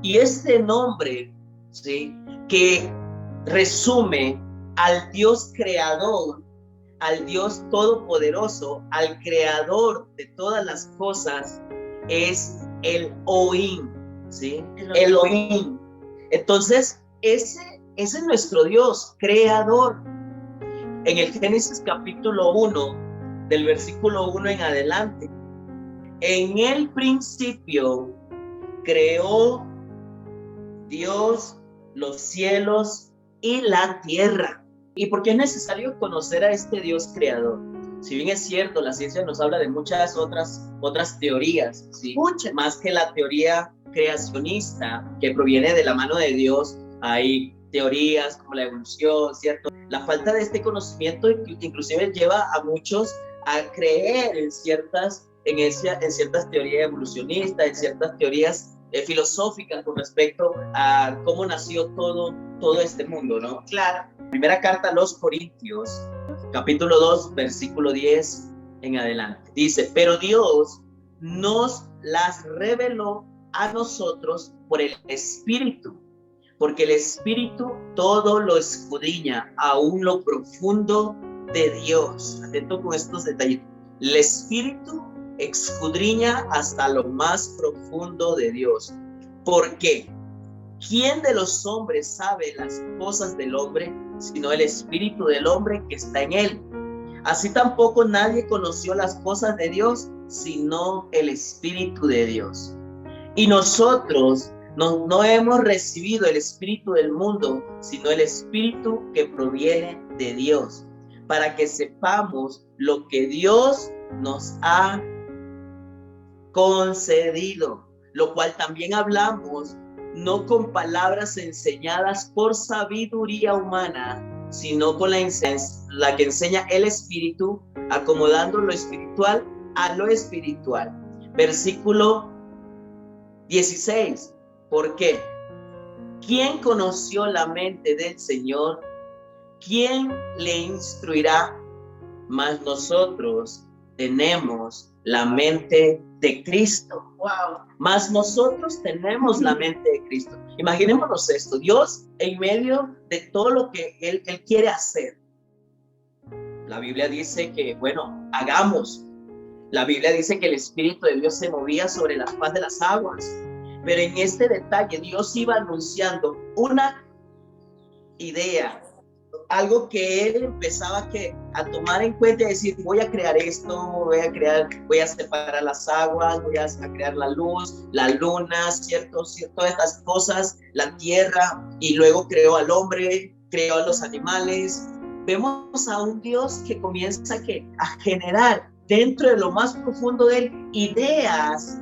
Y este nombre, ¿sí?, que resume al Dios creador, al Dios todopoderoso, al creador de todas las cosas, es Elohim, ¿sí? Elohim. Entonces, ese es nuestro Dios creador. En el Génesis capítulo 1, del versículo 1 en adelante, en el principio creó Dios los cielos y la tierra. ¿Y por qué es necesario conocer a este Dios creador? Si bien es cierto, la ciencia nos habla de muchas otras teorías, ¿sí?, más que la teoría creacionista que proviene de la mano de Dios. Hay teorías como la evolución, ¿cierto? La falta de este conocimiento inclusive lleva a muchos a creer en ciertas teorías evolucionistas, en ciertas teorías filosóficas con respecto a cómo nació todo este mundo, ¿no? Claro. Primera carta a los Corintios, capítulo 2, versículo 10 en adelante. Dice: pero Dios nos las reveló a nosotros por el Espíritu, porque el Espíritu todo lo escudriña, aún lo profundo de Dios. Atento con estos detalles. El Espíritu escudriña hasta lo más profundo de Dios. ¿Por qué? ¿Quién de los hombres sabe las cosas del hombre, sino el espíritu del hombre que está en él? Así tampoco nadie conoció las cosas de Dios, sino el Espíritu de Dios. Y nosotros no hemos recibido el espíritu del mundo, sino el espíritu que proviene de Dios, para que sepamos lo que Dios nos ha concedido, lo cual también hablamos, no con palabras enseñadas por sabiduría humana, sino con la que enseña el Espíritu, acomodando lo espiritual a lo espiritual. Versículo 16. ¿Por qué? ¿Quién conoció la mente del Señor? ¿Quién le instruirá? Mas nosotros tenemos la mente de Cristo. Wow. Mas nosotros tenemos la mente de Cristo. Imaginémonos esto: Dios en medio de todo lo que Él quiere hacer. La Biblia dice que, bueno, hagamos. La Biblia dice que el Espíritu de Dios se movía sobre la faz de las aguas. Pero en este detalle Dios iba anunciando una idea, algo que él empezaba a tomar en cuenta y decir: voy a crear esto, voy a separar las aguas, voy a crear la luz, la luna, ¿cierto? Todas estas cosas, la tierra, y luego creó al hombre, creó a los animales. Vemos a un Dios que comienza a generar dentro de lo más profundo de él ideas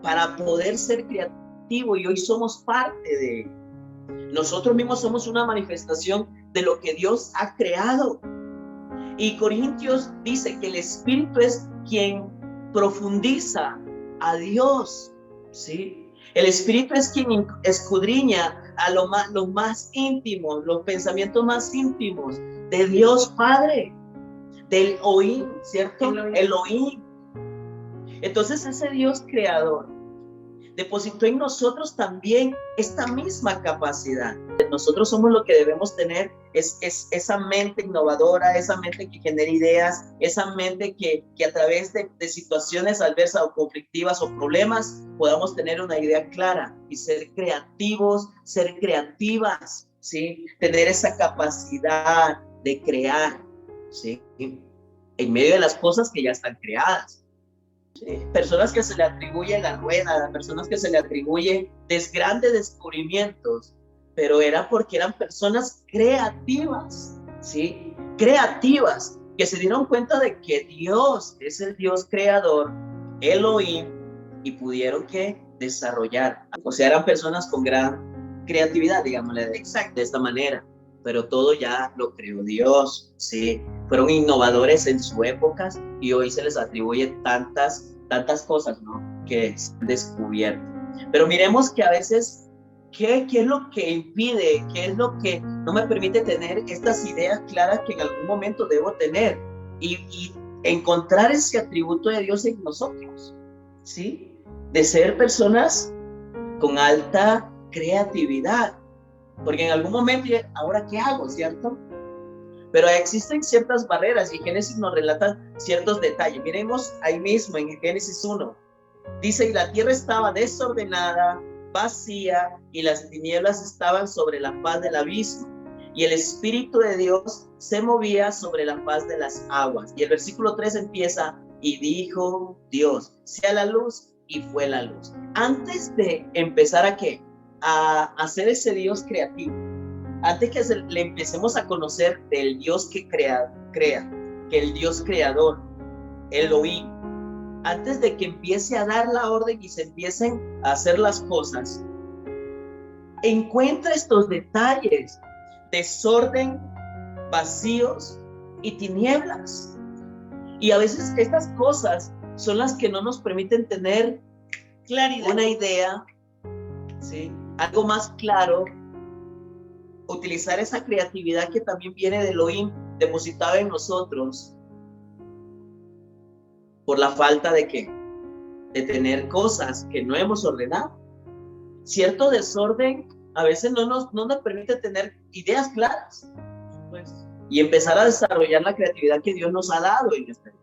para poder ser creativo, y hoy somos parte de él. Nosotros mismos somos una manifestación de lo que Dios ha creado. Y Corintios dice que el Espíritu es quien profundiza a Dios, ¿sí? El Espíritu es quien escudriña a lo más íntimo, los pensamientos más íntimos de Dios Padre, del Elohim, ¿cierto? Elohim. Entonces ese Dios creador depositó en nosotros también esta misma capacidad. Nosotros somos lo que debemos tener, es esa mente innovadora, esa mente que genera ideas, esa mente que a través de situaciones adversas o conflictivas o problemas podamos tener una idea clara y ser creativos, ser creativas, ¿sí? Tener esa capacidad de crear, ¿sí?, en medio de las cosas que ya están creadas. Personas que se le atribuye la rueda, personas que se le atribuye grandes descubrimientos, pero era porque eran personas creativas, ¿sí? Creativas, que se dieron cuenta de que Dios es el Dios creador, Elohim, y pudieron desarrollar. O sea, eran personas con gran creatividad, digámosle de esta manera, pero todo ya lo creó Dios, ¿sí? Fueron innovadores en su época y hoy se les atribuye tantas cosas, ¿no?, que se han descubierto. Pero miremos que a veces, ¿qué es lo que impide? ¿Qué es lo que no me permite tener estas ideas claras que en algún momento debo tener? Y encontrar ese atributo de Dios en nosotros, ¿sí? De ser personas con alta creatividad, porque en algún momento, ¿ahora qué hago, cierto? Pero existen ciertas barreras y Génesis nos relata ciertos detalles. Miremos ahí mismo en Génesis 1. Dice, y la tierra estaba desordenada, vacía, y las tinieblas estaban sobre la faz del abismo, y el Espíritu de Dios se movía sobre la faz de las aguas. Y el versículo 3 empieza, y dijo Dios, sea la luz, y fue la luz. Antes de empezar a hacer ese Dios creativo, antes que le empecemos a conocer del Dios que crea, que el Dios creador, Elohim, antes de que empiece a dar la orden y se empiecen a hacer las cosas, encuentra estos detalles: desorden, vacíos y tinieblas. Y a veces estas cosas son las que no nos permiten tener claridad, una idea, ¿sí? Algo más claro, utilizar esa creatividad que también viene de Elohim depositada en nosotros, por la falta de tener cosas que no hemos ordenado. Cierto desorden a veces no nos permite tener ideas claras, pues, y empezar a desarrollar la creatividad que Dios nos ha dado en este vida.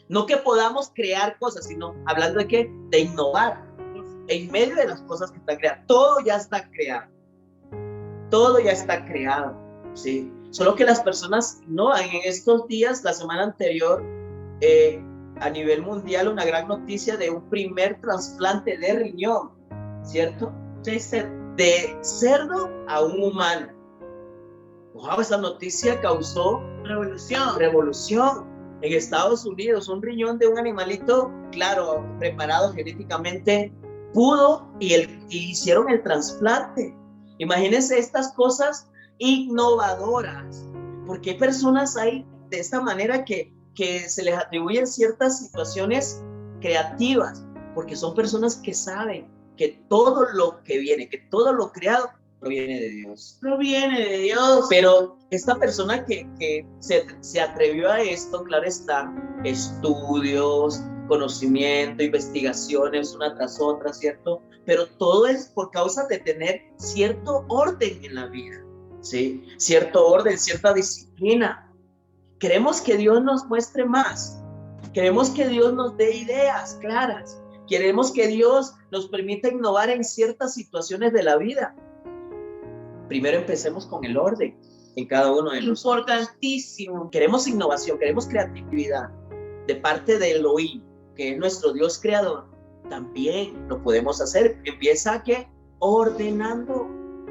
No que podamos crear cosas, sino hablando de innovar en medio de las cosas que están creadas. Todo ya está creado. Todo ya está creado, ¿sí? Solo que las personas no, en estos días, la semana anterior, a nivel mundial, una gran noticia de un primer trasplante de riñón, ¿cierto? De cerdo a un humano. Wow, esa noticia causó revolución en Estados Unidos. Un riñón de un animalito, claro, preparado genéticamente, pudo y hicieron el trasplante. Imagínense estas cosas innovadoras, porque hay personas ahí de esta manera que se les atribuyen ciertas situaciones creativas, porque son personas que saben que todo lo que viene, que todo lo creado proviene de Dios. Proviene de Dios. Pero esta persona que se atrevió a esto, claro está, estudios, conocimiento, investigaciones una tras otra, ¿cierto? Pero todo es por causa de tener cierto orden en la vida, ¿sí? Cierto orden, cierta disciplina. Queremos que Dios nos muestre más. Queremos que Dios nos dé ideas claras. Queremos que Dios nos permita innovar en ciertas situaciones de la vida. Primero empecemos con el orden en cada uno de nosotros. Importantísimo. Queremos innovación, queremos creatividad de parte de Elohim, que es nuestro Dios creador. También lo podemos hacer. Empieza ordenando,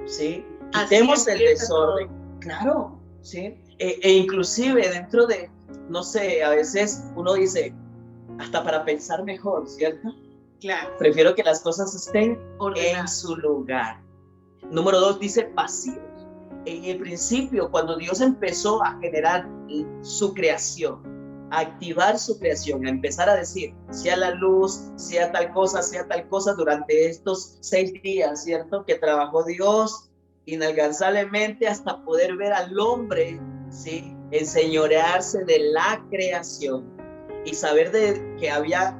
¿sí? Quitemos el desorden. Todo. Claro, ¿sí? Inclusive dentro de, no sé, a veces uno dice, hasta para pensar mejor, ¿cierto? Claro. Prefiero que las cosas estén en su lugar. Número 2 dice vacíos. En el principio, cuando Dios empezó a generar su creación, a activar su creación, a empezar a decir, sea la luz, sea tal cosa, durante estos 6 días, ¿cierto? Que trabajó Dios inalcanzablemente hasta poder ver al hombre, ¿sí? Enseñorearse de la creación y saber que había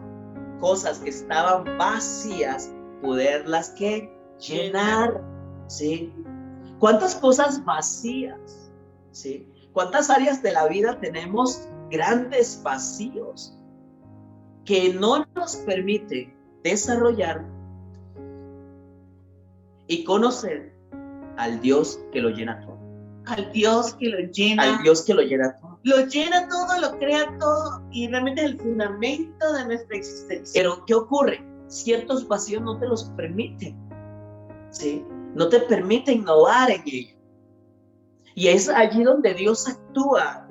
cosas que estaban vacías, poderlas llenar, ¿sí? ¿Cuántas cosas vacías, ¿sí? ¿Cuántas áreas de la vida tenemos grandes vacíos que no nos permite desarrollar y conocer al Dios que lo llena todo? Al Dios que lo llena. Al Dios que lo llena todo. Lo llena todo, lo crea todo y realmente es el fundamento de nuestra existencia. Pero ¿qué ocurre? Ciertos vacíos no te los permiten, ¿sí? No te permite innovar en ello. Y es allí donde Dios actúa,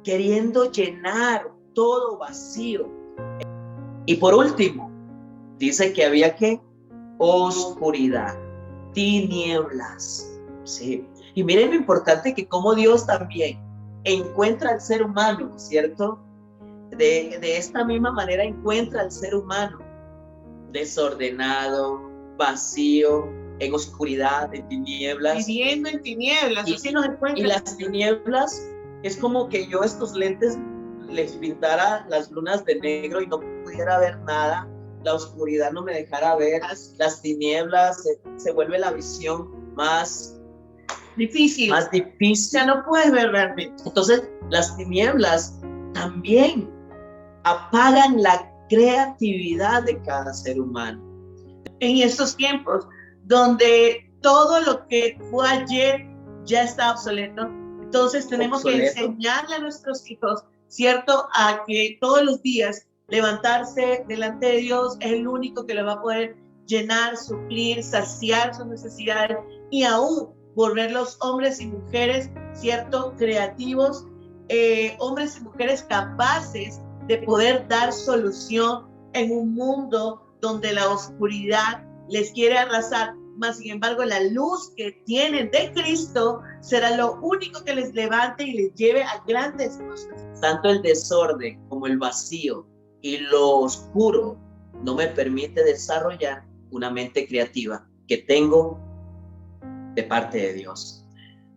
queriendo llenar todo vacío. Y por último, dice que había oscuridad, tinieblas, ¿sí? Y miren lo importante que como Dios también encuentra al ser humano, ¿cierto? De esta misma manera encuentra al ser humano desordenado, vacío, en oscuridad, en tinieblas. Viviendo en tinieblas, así nos encuentra. Y las tinieblas es como que yo estos lentes les pintara las lunas de negro y no pudiera ver nada, la oscuridad no me dejara ver, las tinieblas, se vuelve la visión más difícil. Ya no puedes ver realmente. Entonces, las tinieblas también apagan la creatividad de cada ser humano. En estos tiempos donde todo lo que fue ayer ya está obsoleto, entonces tenemos que enseñarle a nuestros hijos, ¿cierto?, a que todos los días levantarse delante de Dios es el único que le va a poder llenar, suplir, saciar sus necesidades y aún volverlos hombres y mujeres, ¿cierto?, creativos, hombres y mujeres capaces de poder dar solución en un mundo donde la oscuridad les quiere arrasar, mas sin embargo la luz que tienen de Cristo será lo único que les levante y les lleve a grandes cosas. Tanto el desorden como el vacío y lo oscuro no me permite desarrollar una mente creativa que tengo de parte de Dios.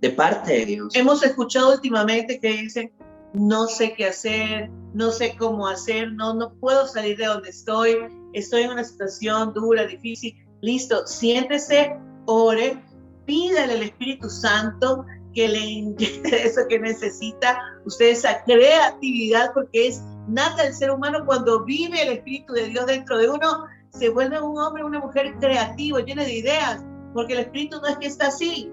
De parte de Dios. Hemos escuchado últimamente que dicen, no sé qué hacer, no sé cómo hacer, no puedo salir de donde estoy en una situación dura, difícil. Listo, siéntese, ore, pídale al Espíritu Santo que le inyecte eso que necesita usted, esa creatividad, porque es nata del ser humano. Cuando vive el Espíritu de Dios dentro de uno, se vuelve un hombre, una mujer creativo, lleno de ideas, porque el Espíritu no es que está así,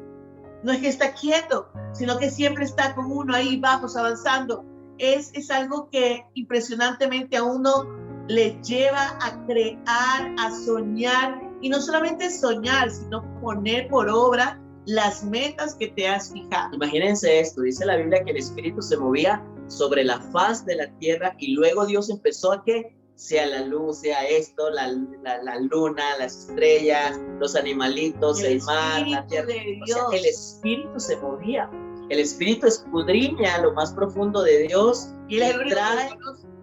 no es que está quieto, sino que siempre está con uno ahí, vamos avanzando. Es algo que impresionantemente a uno le lleva a crear, a soñar, y no solamente soñar, sino poner por obra las metas que te has fijado. Imagínense esto, dice la Biblia que el Espíritu se movía sobre la faz de la tierra y luego Dios empezó a que sea la luz, sea esto, la luna, las estrellas, los animalitos, el mar, la tierra. O sea, el Espíritu se movía. El Espíritu escudriña lo más profundo de Dios y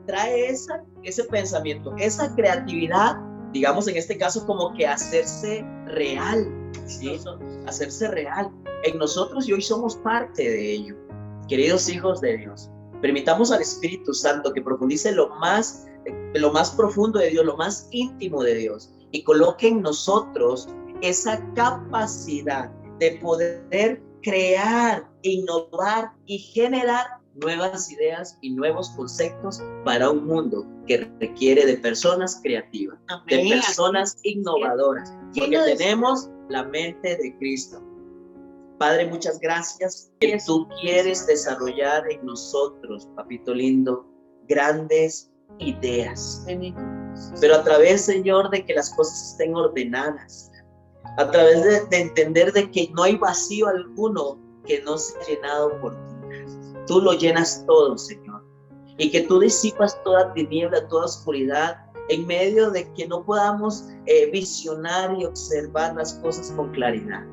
trae ese pensamiento, esa creatividad, digamos en este caso como que hacerse real, ¿sí? Hacerse real en nosotros, y hoy somos parte de ello. Queridos hijos de Dios, permitamos al Espíritu Santo que profundice lo más profundo de Dios, lo más íntimo de Dios, y coloque en nosotros esa capacidad de poder crear, innovar y generar nuevas ideas y nuevos conceptos para un mundo que requiere de personas creativas, de personas innovadoras, porque tenemos la mente de Cristo. Padre, muchas gracias que tú quieres desarrollar en nosotros, papito lindo, grandes ideas. Pero a través, Señor, de que las cosas estén ordenadas, a través de entender de que no hay vacío alguno que no sea llenado por ti. Tú lo llenas todo, Señor, y que tú disipas toda tiniebla, toda oscuridad, en medio de que no podamos visionar y observar las cosas con claridad.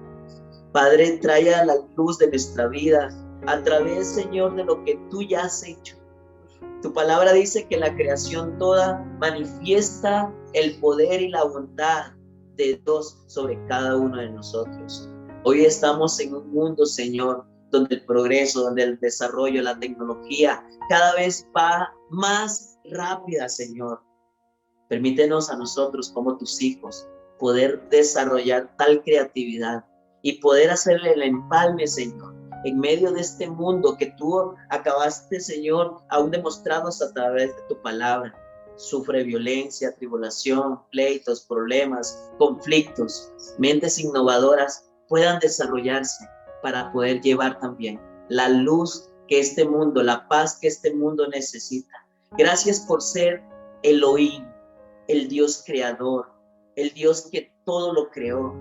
Padre, trae a la luz de nuestra vida a través, Señor, de lo que tú ya has hecho. Tu palabra dice que la creación toda manifiesta el poder y la bondad de Dios sobre cada uno de nosotros. Hoy estamos en un mundo, Señor, donde el progreso, donde el desarrollo, la tecnología cada vez va más rápida, Señor. Permítenos a nosotros como tus hijos poder desarrollar tal creatividad y poder hacerle el empalme, Señor, en medio de este mundo que tú acabaste, Señor, aún demostrarnos a través de tu palabra. Sufre violencia, tribulación, pleitos, problemas, conflictos. Mentes innovadoras puedan desarrollarse para poder llevar también la luz que este mundo, la paz que este mundo necesita. Gracias por ser Elohim, el Dios creador, el Dios que todo lo creó,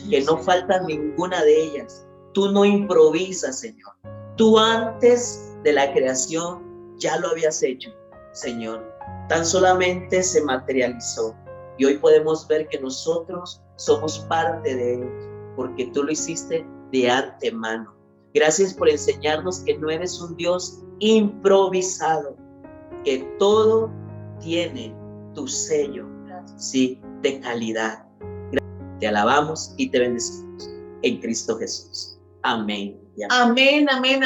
que no falta ninguna de ellas. Tú no improvisas, Señor. Tú antes de la creación ya lo habías hecho, Señor. Tan solamente se materializó. Y hoy podemos ver que nosotros somos parte de él, porque tú lo hiciste de antemano. Gracias por enseñarnos que no eres un Dios improvisado, que todo tiene tu sello, sí, de calidad. Te alabamos y te bendecimos en Cristo Jesús. Amén. Amén, amén.